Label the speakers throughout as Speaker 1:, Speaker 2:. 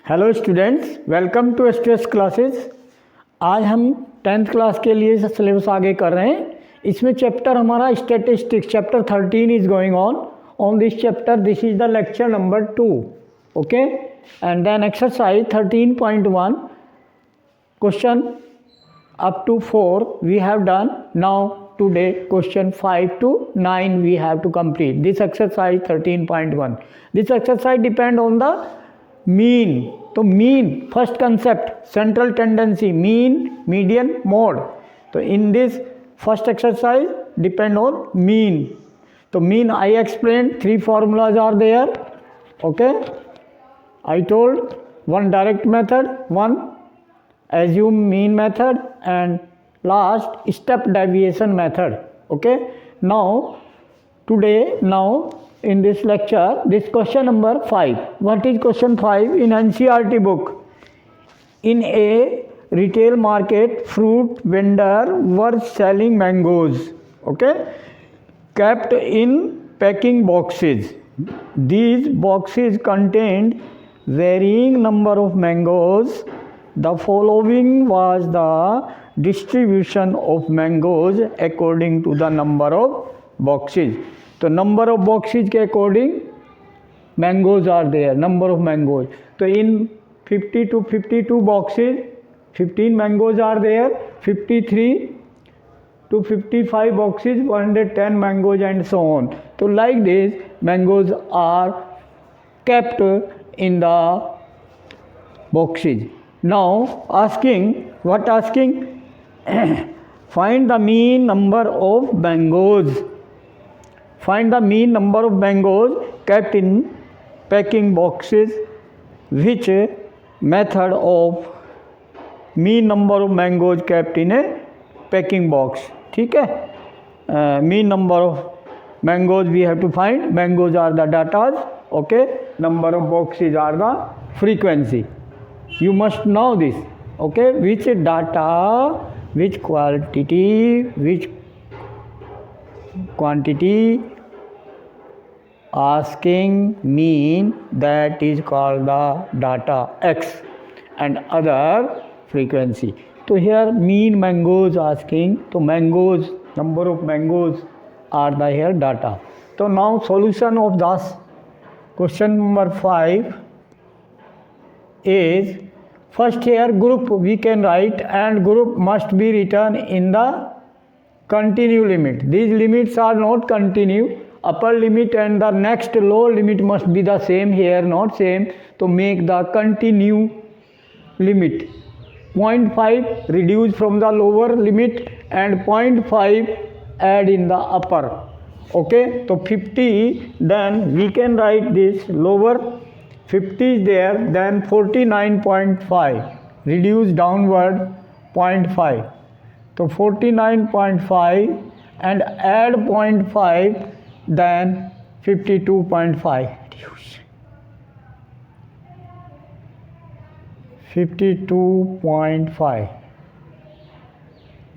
Speaker 1: Hello students, welcome to stress classes. आज हम 10th class के लिए सिलेबस आगे कर रहे हैं। इसमें चैप्टर हमारा statistics chapter 13 is going on this chapter. This is the lecture number 2, okay. And then exercise 13.1 question up to 4 we have done. Now today question 5 to 9 we have to complete this exercise 13.1. This exercise depend on the mean. तो mean first concept, central tendency, mean, median, mode. तो in this first exercise depend on mean. तो mean I explained 3 formulas are there, okay. I told one direct method, one assume mean method, and last step deviation method, okay. Now in this lecture, this question number 5. What is question 5? In NCERT book, in a retail market, fruit vendor were selling mangoes, okay, kept in packing boxes. These boxes contained varying number of mangoes. The following was the distribution of mangoes according to the number of boxes. तो number of boxes के according mangoes are there, number of mangoes. तो in 50 to 52 boxes 15 mangoes are there. 53 to 55 boxes 110 mangoes, and so on. So like this mangoes are kept in the boxes. Now asking, find the mean number of mangoes. Find the mean number of mangoes kept in packing boxes. Which method of mean number of mangoes kept in a packing box? ठीक है, mean number of mangoes we have to find. Mangoes are the data, okay. Number of boxes are the frequency. You must know this, okay. Which data, which quantity asking mean, that is called the data X, and other frequency. So here mean mangoes asking, so mangoes, number of mangoes are the here data. So now solution of this question number 5 is, first here group we can write, and group must be written in the continue limit. These limits are not continue. Upper limit and the next low limit must be the same. Here not same, to make the continue limit. 0.5 reduce from the lower limit and 0.5 add in the upper, okay. So 50, then we can write this lower 50 is there, then 49.5 reduce downward 0.5. So 49.5 and add 0.5, then 52.5 reduce 52.5,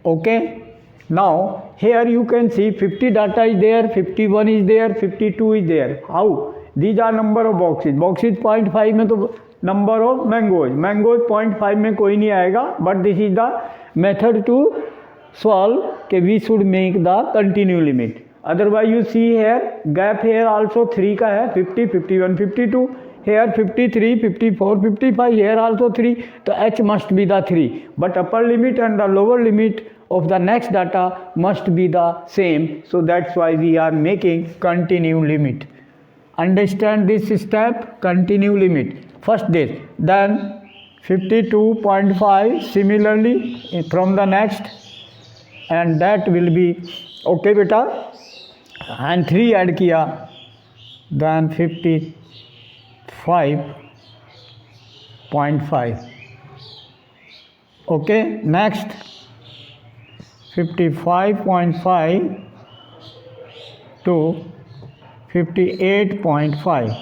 Speaker 1: okay. Now here you can see 50 data is there, 51 is there, 52 is there. How? These are number of boxes. Boxes 0.5 में तो number of mangoes. Mangoes 0.5 में कोई नहीं आएगा. But this is the method to solve कि we should make the continue limit. Otherwise you see here gap here also 3 का है, 50, 51, 52. Here 53, 54, 55. Here also 3. तो H must be the 3. But upper limit and the lower limit of the next data must be the same. So that's why we are making continue limit. Understand this step, continue limit. First this, then 52.5 similarly from the next, and that will be okay beta, and 3 add किया, then 55.5, okay. Next 55.5 to 58.5,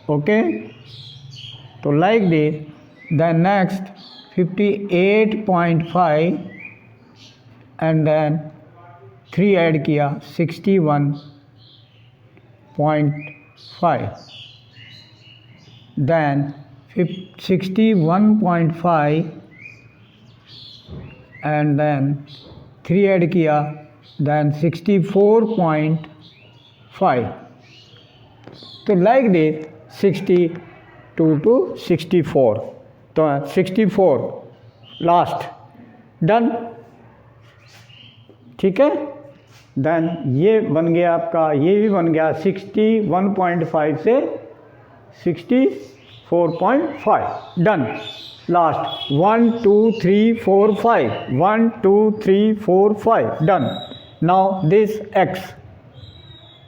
Speaker 1: okay. So like this, then next 58.5 and then 3 add किया 61.5, then 61.5 and then 3 add किया then 64.5. तो like this 62 to 64. तो 64 last done. ठीक है. Then ये बन गया आपका, ये भी बन गया 61.5 से 64.5 done. Last 1 2 3 4 5 1 2 3 4 5 done. Now this x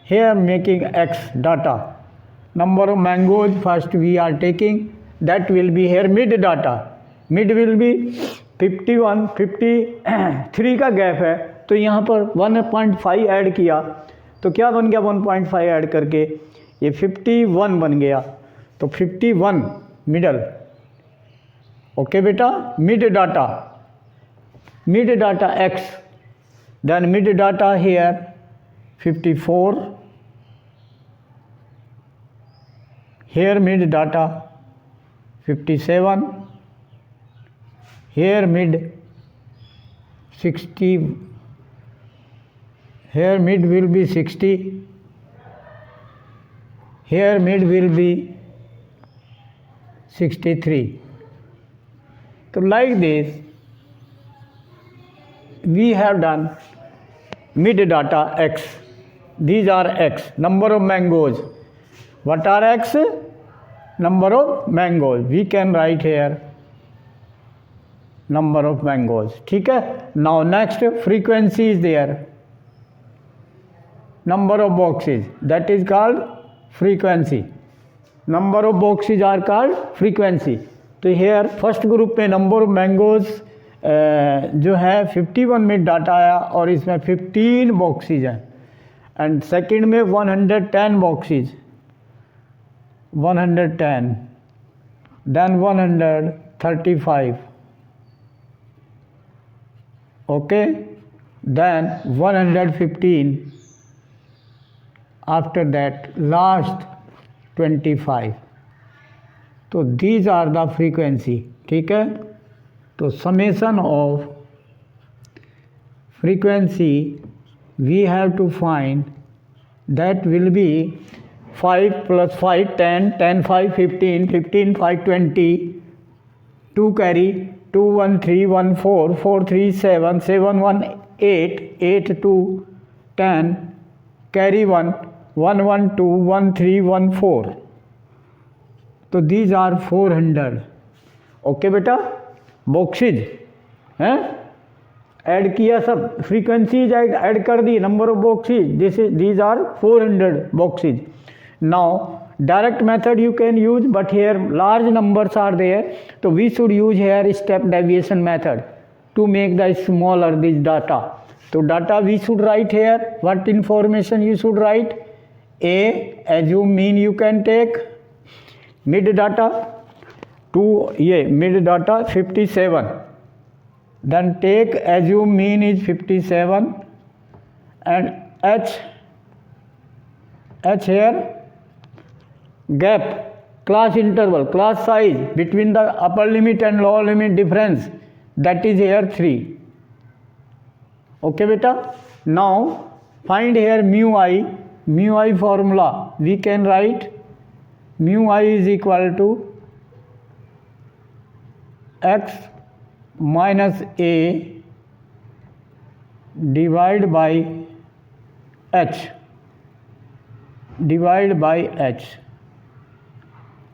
Speaker 1: here making x data. Number of mangoes first we are taking, that will be here mid data. Mid will be 51 53 का गैप है, तो यहाँ पर 1.5 ऐड किया तो क्या बन गया, 1.5 ऐड करके ये 51 बन गया. तो 51 मिडल. ओके बेटा. Mid data x, then mid data here 54. Here mid data 57, here mid 60, here mid will be 60, here mid will be 63. So like this we have done mid data x. These are x, number of mangoes. What are x? Number of mangoes. We can write here number of mangoes. ठीक है. Now next frequency is there. Number of boxes, that is called frequency. Number of boxes are called frequency. तो here first group में number of mangoes जो है 51 में data आया और इसमें 15 बॉक्सेज हैं. एंड सेकंड में 110 boxes, 110, then 135, okay, then 115, after that last 25. तो these are the frequency. ठीक है. तो summation of frequency we have to find, that will be 5 plus 5 10, 10 5 15, 15 5 20, 2 carry, 2 1 3 1 4, 4 3 7, 7 1 8, 8 2 10, carry 1, 1 1 2, 1 3 1 4. तो these are 400. ओके बेटा. बॉक्सेज हैं add किया, सब फ्रीक्वेंसीज ऐड कर दी, number of boxes, this is these are 400 boxes. Now direct method you can use, but here large numbers are there, so we should use here step deviation method to make the smaller this data. So data we should write here. What information you should write? A, assume mean you can take. Mid data to ये mid data 57, then take assume mean is 57 and h here gap, class interval, class size between the upper limit and lower limit difference, that is here 3. Okay beta. Now find here mu I formula. We can write mu I is equal to x minus a divided by h,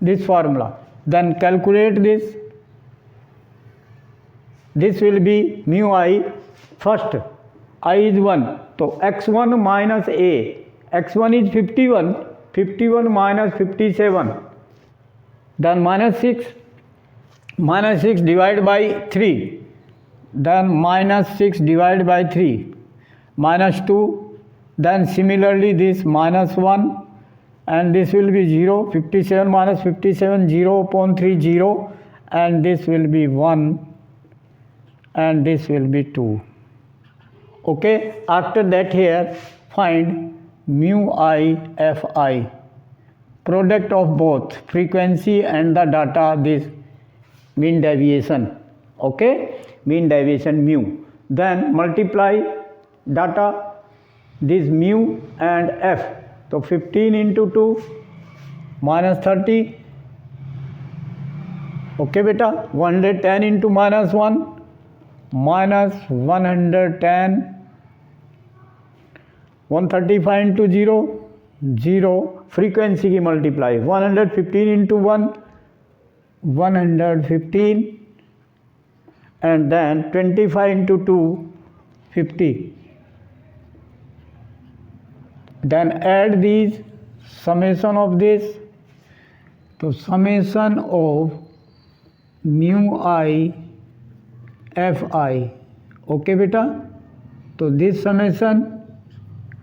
Speaker 1: this formula. Then calculate this. This will be mu I. First I is 1, so x1 minus a, x1 is 51, 51 minus 57, then minus 6 divided by 3, then minus 6 divided by 3, minus 2, then similarly this minus 1, and this will be 0, 57 minus 57, 0 upon 3, 0, and this will be 1, and this will be 2. Okay. After that here find mu I Fi. product of both frequency and the data, this mean deviation, okay, mean deviation mu. Then multiply data, this mu and f. So 15 into 2 minus 30, okay beta, 110 into minus 1 minus 110, 135 into 0 0, frequency की multiply, 115 into 1 115, and then 25 into 2 50. Then add these, summation of this, तो summation of mu I fi, okay beta. तो this summation,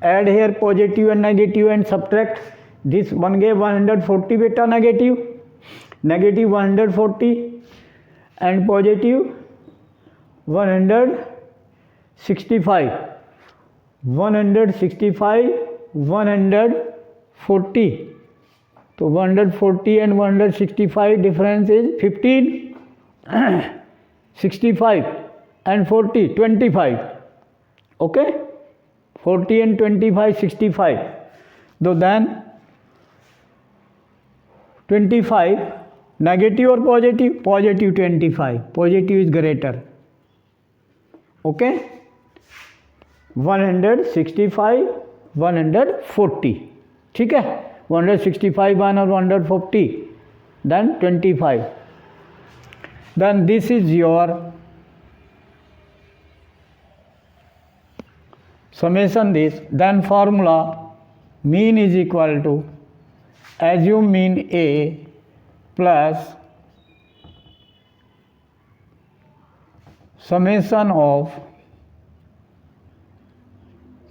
Speaker 1: add here positive and negative and subtract, this one gave 140 beta, negative 140 and positive 165, 140, तो 140 and 165 difference is 15, 65 and 40 25, okay, 40 and 25 65. So then 25 negative or positive, positive 25, positive is greater, okay, 165 140, ठीक है, 165 minus 140, then 25. Then this is your summation this, then formula mean is equal to, assume mean A plus summation of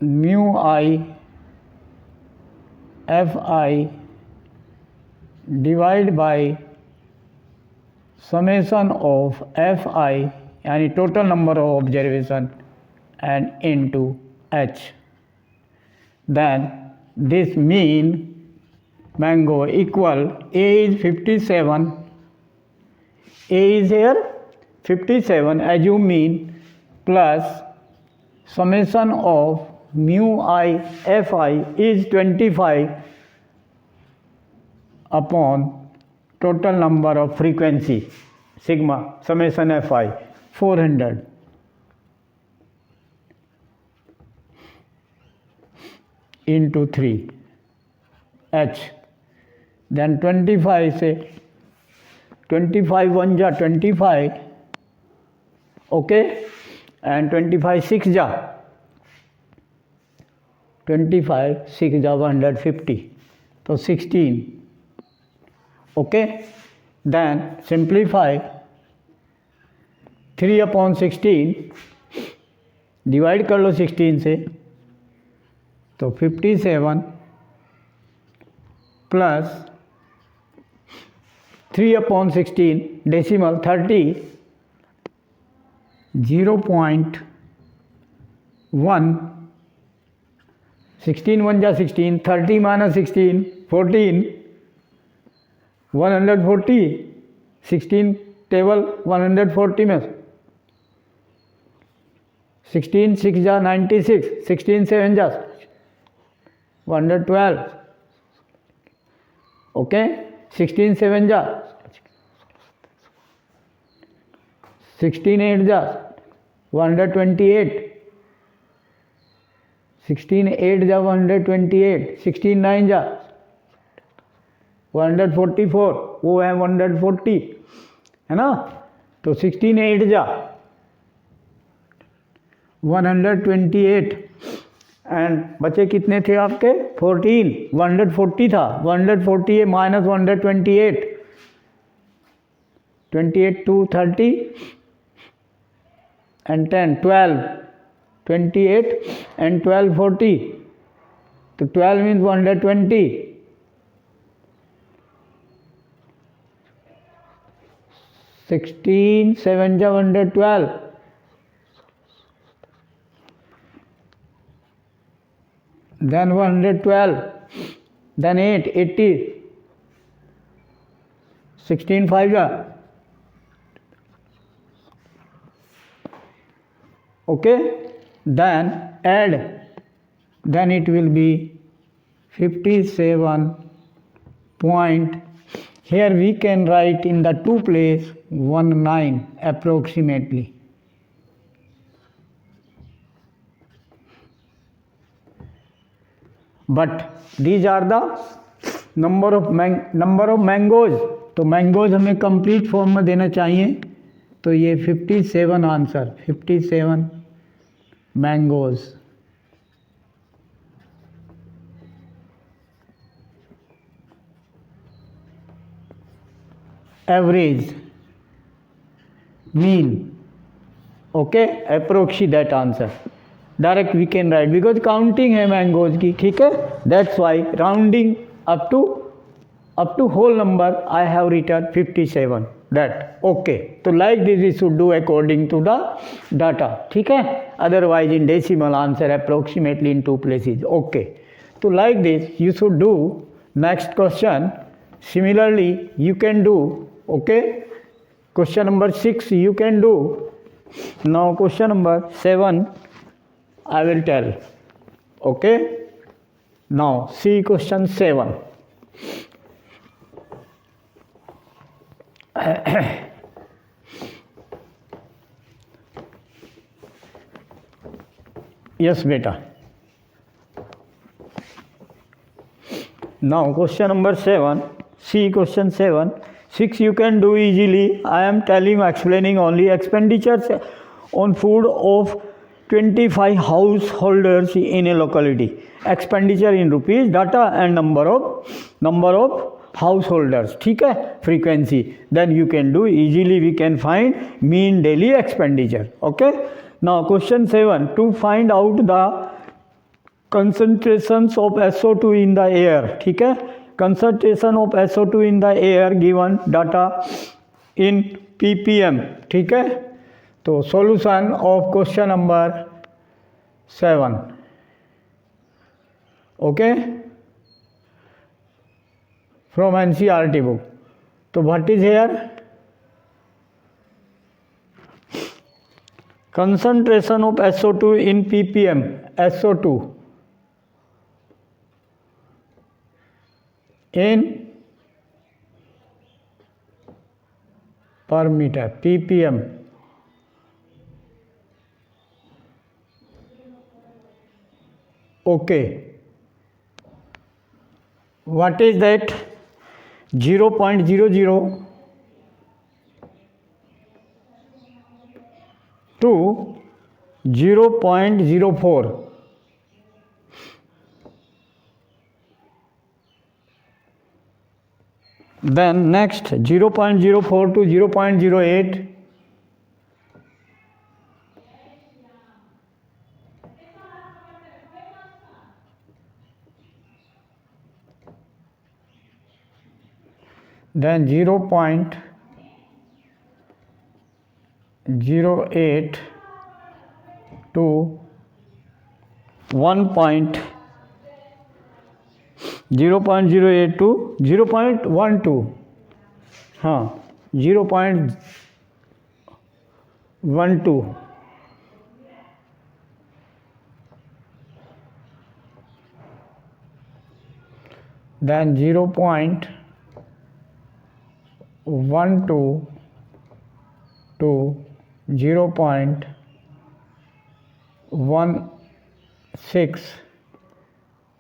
Speaker 1: mu I fi divide by summation of fi, यानी total number of observation, and into h. Then this mean mango equal, A is 57, A is here 57, assume mean, plus summation of mu I fi is 25 upon total number of frequency, sigma, summation fi, 400. Into 3 h. Then 25 say, 25 1 ja 25, okay, and 25 6 ja 25 6 ja 150, so 16, okay. Then simplify 3 upon 16, divide कर लो 16 से, तो 57 plus 3 upon 16 decimal 30, 0.1, 16 1 ja 16, 30 minus 16 14, 140, 16 table 140 में 16 6 ja 96, 16 7 ja 112, okay, 16 7 ja 16 8 ja 128, 16 8 ja 128, 16 9 ja 144, वो है 140, है ना, तो 16 8 जा 128, एंड बचे कितने थे आपके 14, 140 था, 140 माइनस 128, 28 2 30 and 10 12, 28 and 12 40, तो 12 means 120, 16 7 ja 112, then 112, then 8 80, 16 5 ja. Okay, then add, then it will be 57 point, here we can write in the two place 19 approximately. But these are the number of mangoes. तो mangoes हमें complete form में देना चाहिए, तो ये 57 answer, 57 mangoes. Average, mean, okay, approx that answer. Direct we can write because counting है mangoes की, ठीक है. That's why rounding up to whole number I have return 57 that. Okay, तो like this we should do according to the data, ठीक है. Otherwise in decimal answer approximately in 2 places. ओके, तो like this you should do. Next question similarly you can do. Okay, question number 6 you can do. Now question number 7 I will tell. Okay, now see question 7. Yes beta. Now question number 7, see question 7. 6 you can do easily. I am telling, explaining only. Expenditures on food of 25 householders in a locality. Expenditure in rupees, data and number of householders. ठीक है, frequency. Then you can do easily. We can find mean daily expenditure. Okay. Now question 7, to find out the concentrations of SO2 in the air. ठीक है, concentration of SO2 in the air given data in ppm. ठीक है, तो solution of question number 7. okay, from NCERT book. तो what is here? Concentration of SO2 in ppm. SO2 in per meter, ppm. Okay, what is that? 0.00 to 0.04. Then next 0.04 to 0.08. Then 0.08 to 0.08 to 0.12. हाँ, 0.12. Then 0.12 to 0.16.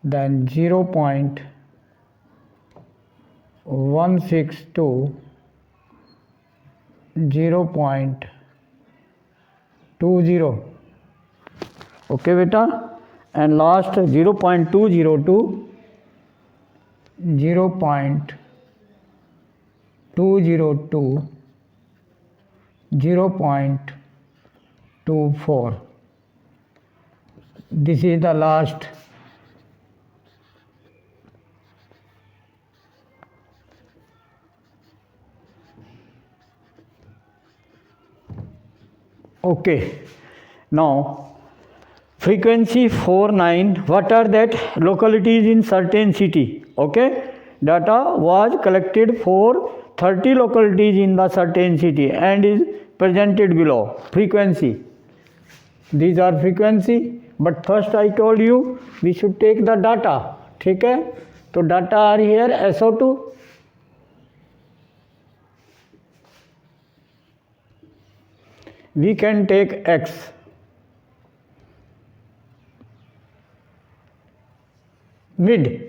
Speaker 1: Then 0.16 to 0.20. Okay beta, and last 0.20 to 0.202 0.24. This is the last. Okay, now frequency 49, what are that localities in certain city? Okay, data was collected for 30 localities in the certain city and is presented below. Frequency. These are frequency, but first I told you we should take the data. ठीक है, तो data are here SO2. We can take X. Mid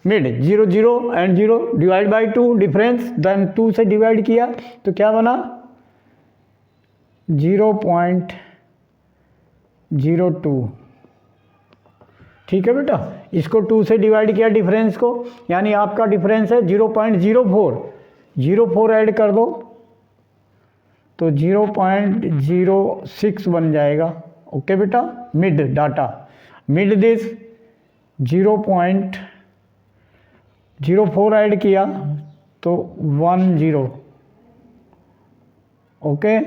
Speaker 1: 0 0 and 0 divide by 2 difference, then 2 से divide किया तो क्या बना 0.02. ठीक है बेटा, इसको 2 से डिवाइड किया डिफरेंस को, यानी आपका डिफरेंस है 0.04. 04 ऐड कर दो तो 0.06 बन जाएगा. ओके बेटा, mid data, mid this 0.04 add किया तो 10. Okay,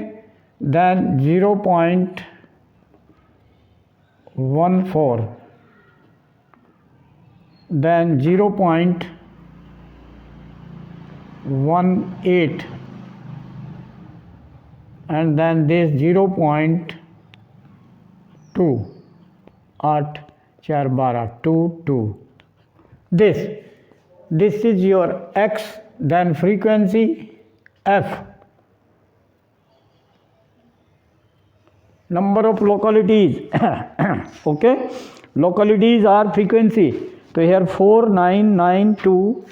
Speaker 1: then 0.14, then 0.18, and then this 0.2, 8 4 12 2. This is your X, then frequency F. Number of localities. Okay, localities are frequency. So here 4992,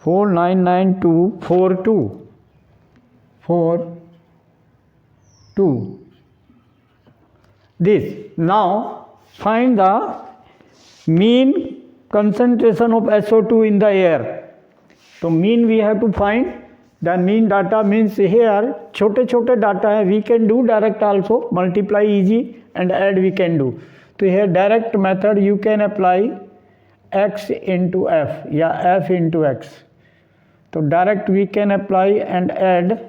Speaker 1: 4992, 42. This. Now find the mean concentration of SO2 in the air. So mean we have to find. The mean data means here छोटे छोटे data है, we can do direct also, multiply easy and add we can do. तो here direct method you can apply x into f या f into x. तो direct we can apply and add.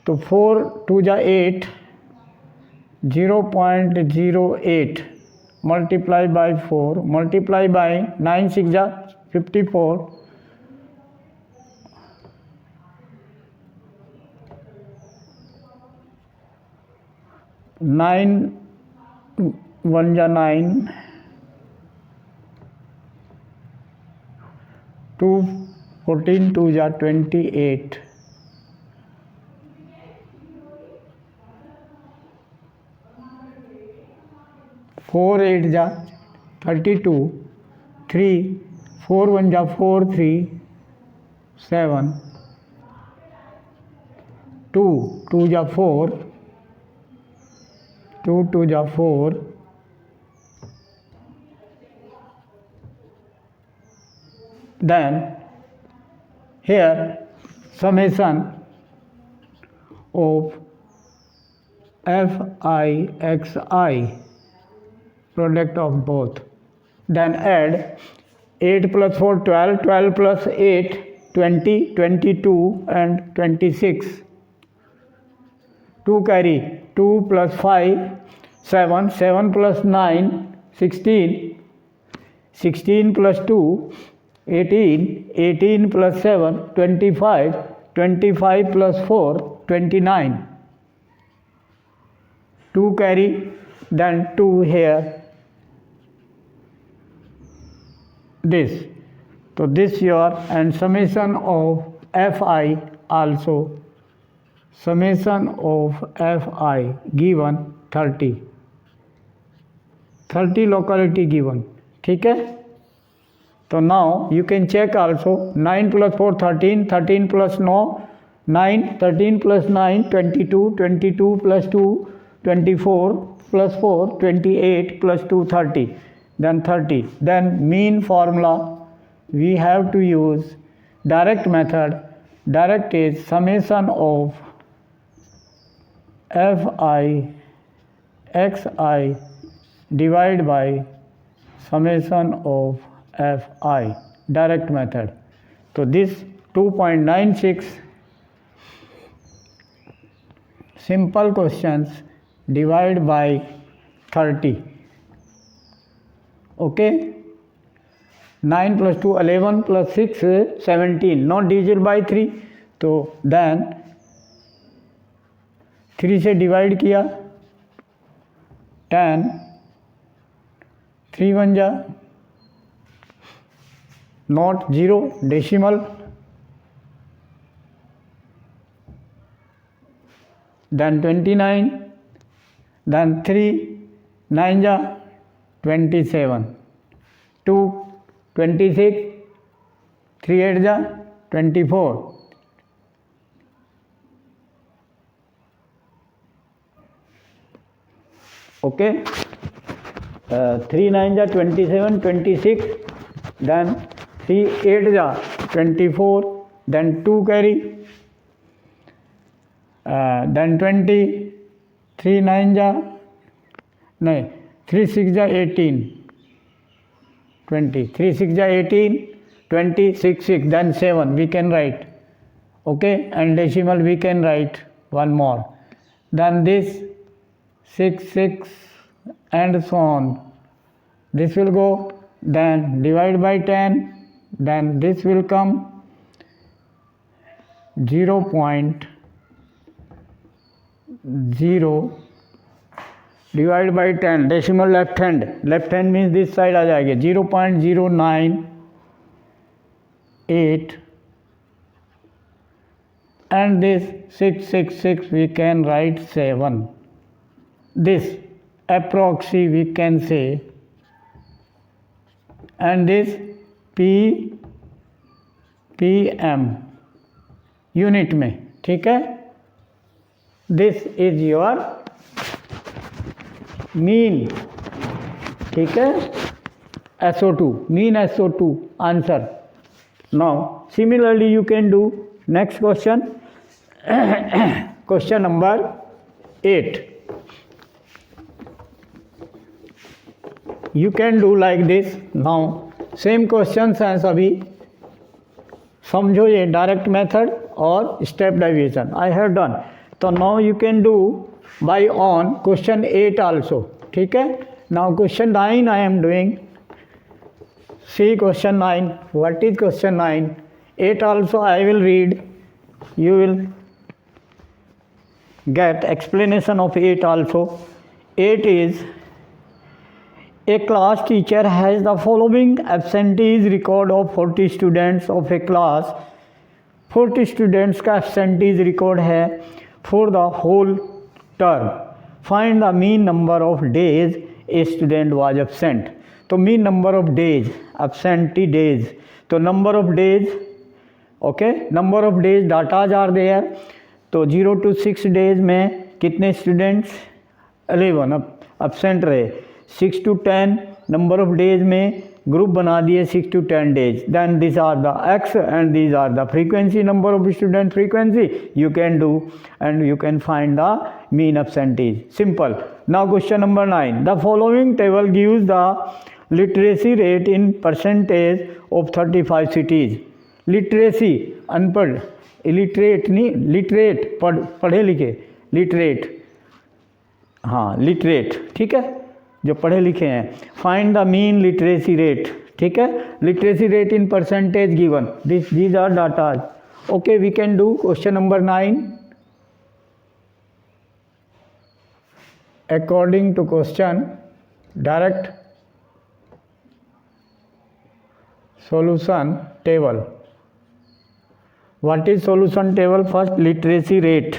Speaker 1: तो 4 2 जा 8, 0.08 multiply by 4 multiply by 9 6 जा 54, 9 1 जा 9, 2 14 2 जा 28, 4 8 जा 32, 3 4 1 जा 4 3 7, 2 2 जा 4, 2 2 जा 4, then here summation of Fi Xi, product of both, then add 8 plus 4 12, 12 plus 8 20, 22 and 26, 2 carry, 2 plus 5 7, 7 plus 9 16, 16 plus 2 18, 18 plus 7 25, 25 plus 4 29, 2 carry, then 2 here, this. So this your, and summation of Fi also, summation of Fi given 30 locality given. ठीक है, तो now you can check also. 9 plus 4 13, 13 plus 9 13 plus 9 22, 22 plus 2 24 plus 4 28 plus 2 30, then 30. Then mean formula we have to use direct method. Direct is summation of Fi Xi divided by summation of Fi, direct method. So this 2.96 simple questions divide by 30. Okay, 9 plus 2 11 plus 6 17, not divisible by 3, तो then 3 से divide किया 10, 3 1 जा, not 0 decimal, then 29, then 3 9 जा 27, 2 26, 3 8 जा 24, okay, 3 9 जा 27 26, then 3 8 जा 24, then 2 carry, then 20, 3 9 जा नहीं 3 6 जा 18, 20, 3 6 जा 18, 20 6 6, then 7 we can write, okay, and decimal we can write one more, then this 6 6 and so on, this will go, then divide by 10, then this will come 0.0 divide by 10, decimal left hand means this side आ जाएगी 0.098 and this 666 we can write 7, this approx we can say, and this PM unit में, ठीक है, this is your mean, ठीक है, SO2 mean SO2 answer. Now similarly you can do next question, question number 8. You can do like this. Now same questions हैं सभी, समझो ये direct method और step deviation I have done. तो now you can do by on question 8 also, ठीक है. Now question 9 I am doing. See question 9, what is question 9? 8 also I will read, you will get explanation of 8 also. 8 is, a class teacher has the following absentees record of 40 students of a class. 40 students का absentees record है for the whole term. Find the mean number of days a student was absent. तो mean number of days, absentee days. तो number of days, okay, number of days datas are there. तो 0 to 6 days में कितने students? 11 absent रहे. 6 to 10 number of days में group बना दिए 6 to 10 days. Then these are the x and these are the frequency, number of student frequency you can do, and you can find the mean absentees. Simple. Now question number 9. The following table gives the literacy rate in percentage of 35 cities. Literacy अनपढ़, illiterate नहीं, literate पढ़े लिखे, literate, हाँ literate, ठीक है, जो पढ़े लिखे हैं. Find the mean literacy rate, ठीक है, literacy rate in percentage given, these are datas. Okay, we can do question number 9 according to question. Direct solution table. What is solution table? First literacy rate,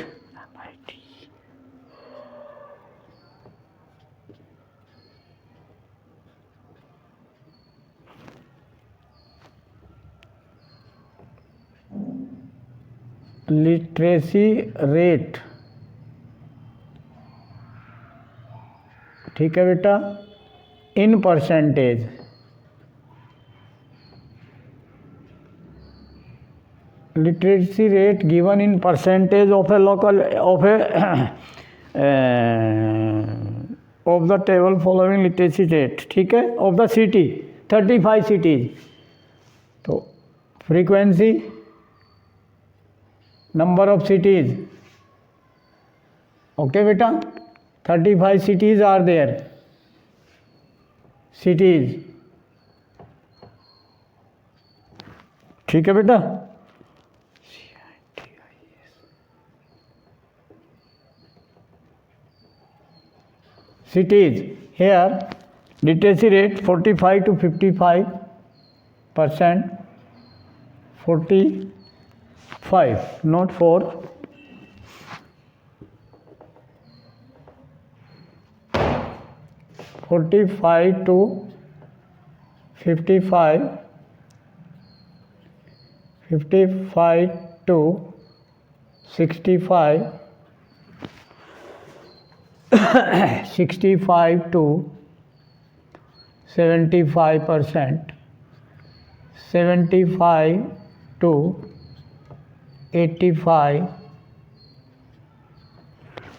Speaker 1: literacy rate, ठीक है बेटा, in percentage. Literacy rate given in percentage of a local of the table following literacy rate, ठीक है, of the city 35 cities. तो frequency, number of cities, okay बेटा. 35 cities are there. Cities. ठीक है बेटा. Cities. Here literacy rate 45 to 55%. 45, not 4. 45 to 55, 55 to 65, 65 to 75%, 75 to 85,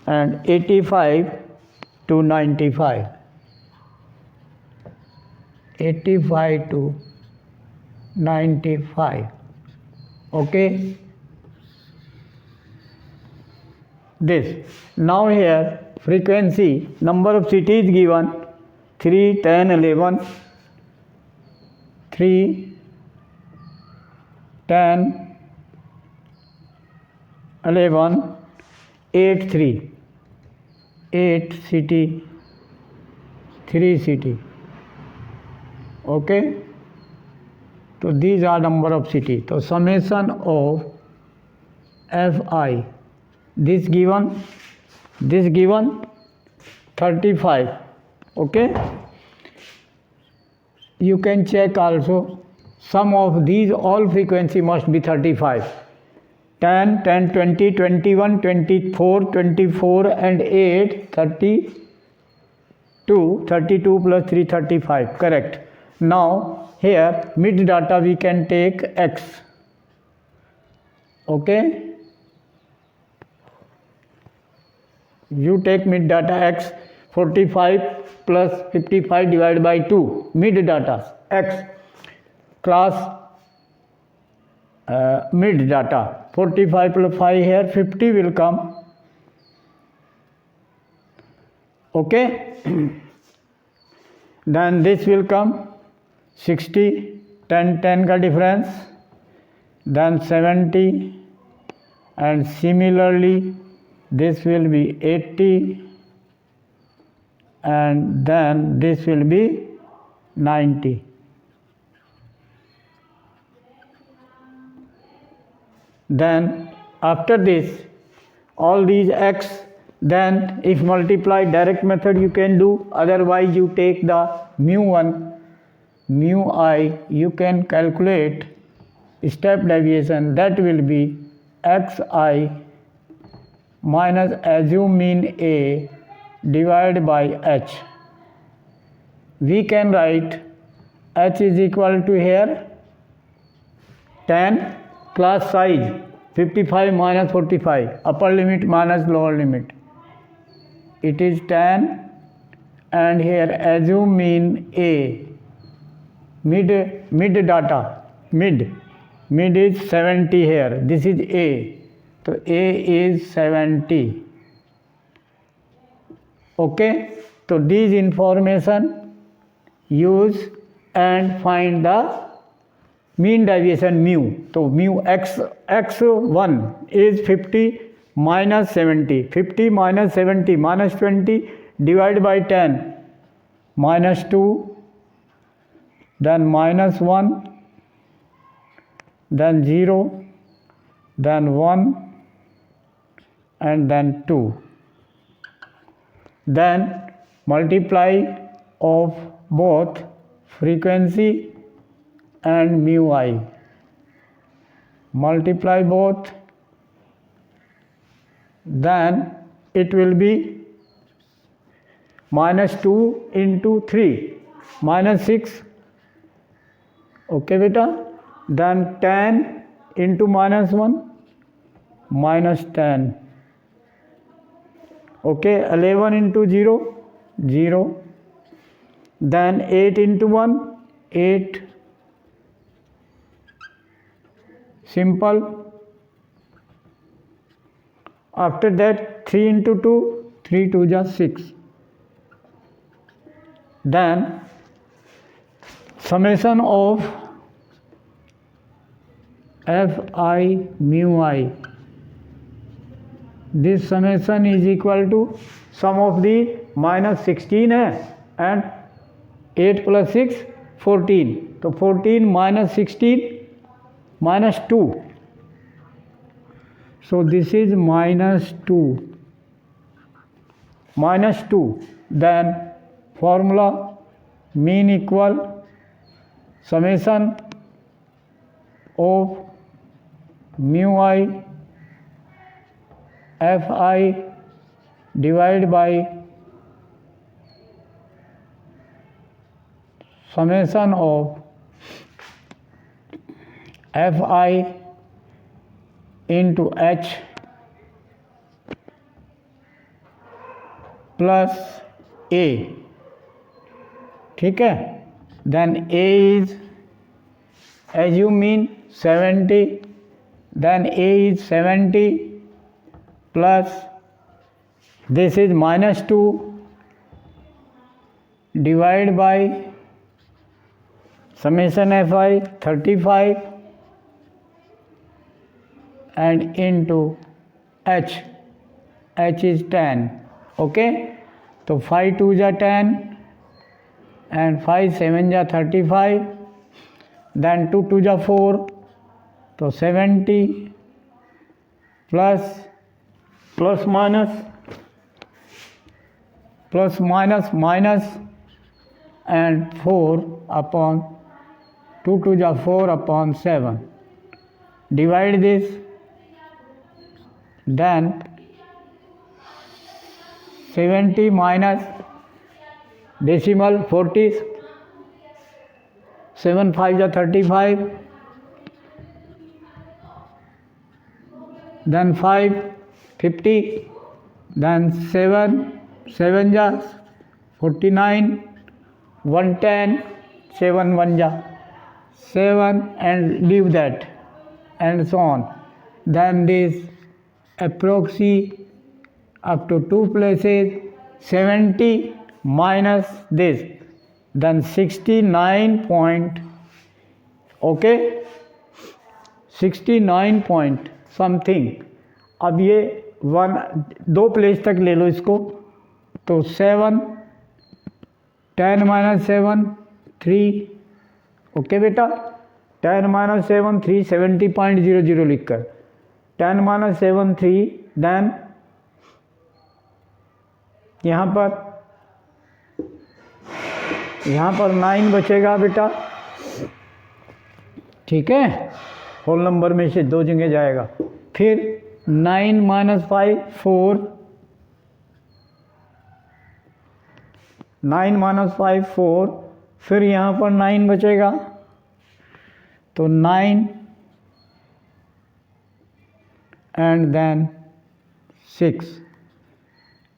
Speaker 1: and 85 to 95. 85 to 95. Okay. This. Now here frequency, number of cities given 3, 10, 11. 3, 10, 11, 8, 3. 8 city, 3 city. Okay. So these are number of cities. So summation of Fi, this given 35. Okay. You can check also. Sum of these all frequency must be 35. 10, 10, 20, 21, 24, 24 and 8, 32, 32 plus 3, 35. Correct. Now here mid data we can take X. Okay. You take mid data X, 45 plus 55 divided by 2. Mid data X. Class mid data 45 plus 5 here 50 will come. Okay. Then this will come 60, 10, 10 का difference, then 70, and similarly this will be 80, and then this will be 90. Then after this all these X, then if multiply direct method you can do, otherwise you take the mu1, mu I, you can calculate step deviation, that will be xi minus assume mean A divided by h. We can write h is equal to here 10, class size 55 minus 45, upper limit minus lower limit. It is 10, and here assume mean A. Mid data, mid is 70 here. This is A. So A is 70. Okay. So these information use and find the mean deviation mu. So mu x1 is 50 minus 70. 50 minus 70 minus 20 divided by 10, minus 2, then minus 1, then 0, then 1, and then 2. Then multiply of both frequency and mu I. Multiply both, then it will be minus 2 into 3, minus 6. Okay beta. Then 10 into minus 1, minus 10. Okay. 11 into 0, 0. Then 8 into 1, 8. Simple. After that 3 into 2, 3 2 जा 6, then summation of fi mu I, this summation is equal to sum of the minus 16 है and 8 plus 6 14, तो 14 minus 16 minus 2, so this is minus 2, then formula mean equal summation of mu I fi divided by summation of fi into h plus a, ठीक है, then a is, as you mean 70, then a is 70 plus this is minus 2 divided by summation fi 35 and into h is 10, okay, तो 5 2 जा 10 and 5 7 जा 35, then 2 2 जा 4, तो 70 plus minus and 4 upon 2 2 जा 4 upon 7, divide this, then 70 minus decimal 40, 7 5 जा 35, then 5 50, then 7 7 जा 49, 110, 7 1 जा 7 and leave that and so on, then this approximate up to 2 places, 70 minus this, then 69 point, okay, 69 point something. अब ये 2 place तक ले लो इसको, तो 7 10 minus 7 3, ओके बेटा, 10 minus 7 3 70.00 लिखकर 10 minus 7 3, देन यहाँ पर 9 बचेगा बेटा, ठीक है, होल नंबर में से 2 जगह जाएगा, फिर 9 minus 5 4, 9 minus 5 4, फिर यहाँ पर 9 बचेगा, तो 9 and then 6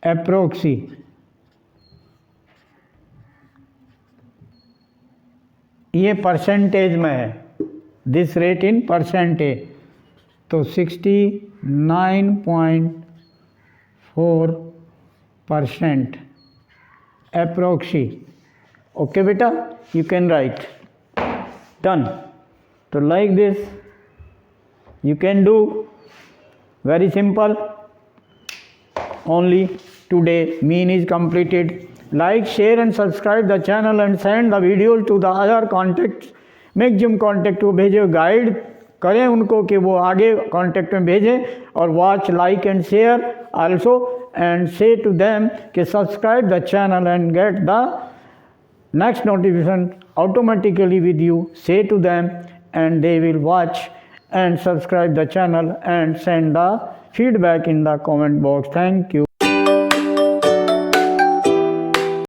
Speaker 1: approximate, ये परसेंटेज में है, दिस रेट इन परसेंटेज, तो 69.4% approximate, okay बेटा, you can write, done. तो like this you can do, very simple, only today mean is completed. Like, share and subscribe the channel and send the video to the other contacts, maximum contact को भेजें, guide करें उनको कि वो आगे contact में भेजें, और watch like and share also, and से टू देम कि subscribe the channel and get the next notification automatically with you. Say to them and they will watch and subscribe the channel and send the feedback in the comment box. Thank you.